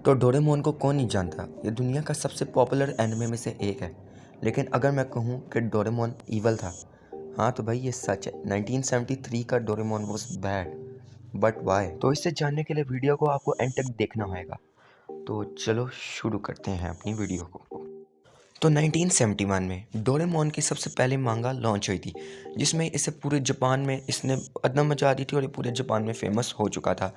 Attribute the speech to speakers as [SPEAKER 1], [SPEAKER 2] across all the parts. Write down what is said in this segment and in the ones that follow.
[SPEAKER 1] तो डोरेमोन को कौन नहीं जानता। ये दुनिया का सबसे पॉपुलर एनिमे में से एक है। लेकिन अगर मैं कहूँ कि डोरेमोन ईवल था, हाँ तो भाई ये सच है। 1973 का Doraemon was bad, but why? तो इससे जानने के लिए वीडियो को आपको एंड तक देखना होगा। तो चलो शुरू करते हैं अपनी वीडियो को। तो 1971 में डोरेमोन की सबसे पहले मांगा लॉन्च हुई थी, जिसमें इसे पूरे जापान में इसने अदना मचा दी थी और ये पूरे जापान में फेमस हो चुका था।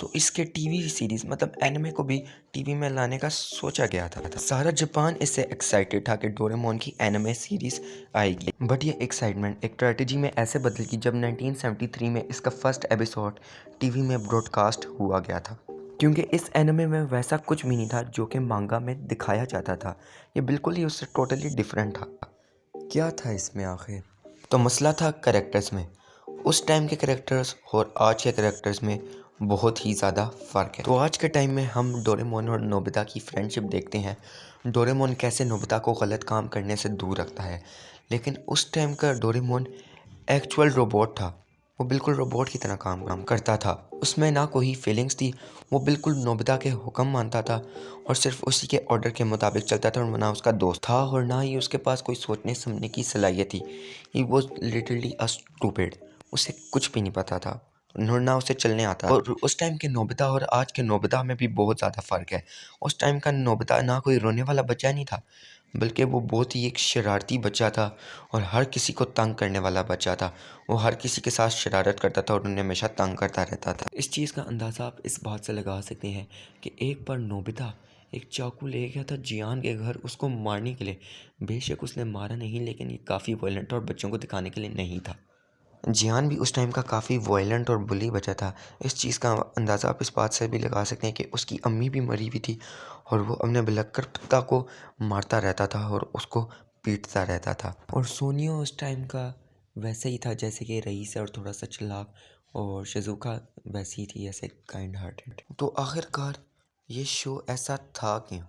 [SPEAKER 1] तो इसके टीवी सीरीज़ मतलब एनिमे को भी टीवी में लाने का सोचा गया था। सारा जापान इससे एक्साइटेड था कि डोरेमोन की एनिमे सीरीज़ आएगी। बट ये एक्साइटमेंट एक ट्रेजेडी में ऐसे बदल गई जब 1973 में इसका फर्स्ट एपिसोड टीवी में ब्रॉडकास्ट हुआ गया था, क्योंकि इस एनिमे में वैसा कुछ भी नहीं था जो कि मांगा में दिखाया जाता था। ये बिल्कुल ही उससे टोटली डिफरेंट था। क्या था इसमें आखिर? तो मसला था कैरेक्टर्स में। उस टाइम के कैरेक्टर्स और आज के कैरेक्टर्स में बहुत ही ज़्यादा फ़र्क है। तो आज के टाइम में हम डोरेमोन और नोबिता की फ्रेंडशिप देखते हैं। डोरेमोन कैसे नोबिता को गलत काम करने से दूर रखता है, लेकिन उस टाइम का डोरेमोन एक्चुअल रोबोट था। वो बिल्कुल रोबोट की तरह काम करता था। उसमें ना कोई फीलिंग्स थी। वो बिल्कुल नोबिता के हुक्म मानता था और सिर्फ उसी के ऑर्डर के मुताबिक चलता था, और ना उसका दोस्त था और ना ही उसके पास कोई सोचने समझने की सलाहियत थी। He was literally a stupid. उसे कुछ भी नहीं पता था, ना उसे चलने आता। और उस टाइम के नोबिता और आज के नोबिता में भी बहुत ज़्यादा फ़र्क है। उस टाइम का नोबिता ना कोई रोने वाला बच्चा नहीं था, बल्कि वो बहुत ही एक शरारती बच्चा था और हर किसी को तंग करने वाला बच्चा था। वो हर किसी के साथ शरारत करता था और उन्हें हमेशा तंग करता रहता था। इस चीज़ का अंदाज़ा आप इस बात से लगा सकते हैं कि एक बार नोबिता एक चाकू ले गया था जियान के घर उसको मारने के लिए। बेशक उसने मारा नहीं, लेकिन ये काफ़ी वायलेंट और बच्चों को दिखाने के लिए नहीं था। जियान भी उस टाइम का काफ़ी वायलेंट और बुली बचा था। इस चीज़ का अंदाज़ा आप इस बात से भी लगा सकते हैं कि उसकी अम्मी भी मरी हुई थी और वो अपने भुलक्कड़ पिता को मारता रहता था और उसको पीटता रहता था। और सोनियो उस टाइम का वैसे ही था जैसे कि रईस है, और थोड़ा सा चालाक, और शिज़ुका वैसी ही थी, ऐसे काइंड हार्टेड। तो आखिरकार ये शो ऐसा था क्यों?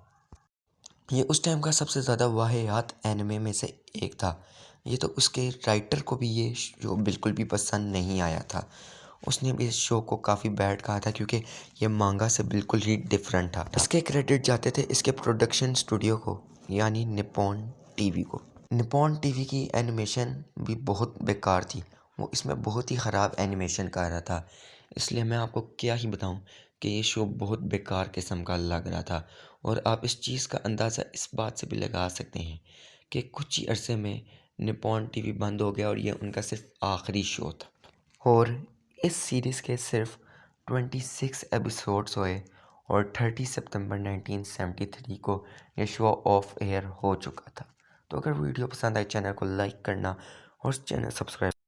[SPEAKER 1] ये उस टाइम का सबसे ज़्यादा वाहियात एनिमे में से एक था। ये तो उसके राइटर को भी ये शो बिल्कुल भी पसंद नहीं आया था। उसने भी इस शो को काफ़ी बैड कहा था, क्योंकि ये मांगा से बिल्कुल ही डिफरेंट था। इसके क्रेडिट जाते थे इसके प्रोडक्शन स्टूडियो को, यानी निप्पॉन टीवी को। निप्पॉन टीवी की एनिमेशन भी बहुत बेकार थी। वो इसमें बहुत ही ख़राब एनिमेशन कर रहा था। इसलिए मैं आपको क्या ही बताऊं कि ये शो बहुत बेकार किस्म का लग रहा था। और आप इस चीज़ का अंदाज़ा इस बात से भी लगा सकते हैं कि कुछ ही अरसे में निप्पॉन टीवी बंद हो गया और ये उनका सिर्फ आखिरी शो था। और इस सीरीज़ के सिर्फ 26 एपिसोड्स हुए और 30 सितंबर 1973 को ये शो ऑफ एयर हो चुका था। तो अगर वीडियो पसंद आए चैनल को लाइक करना और चैनल सब्सक्राइब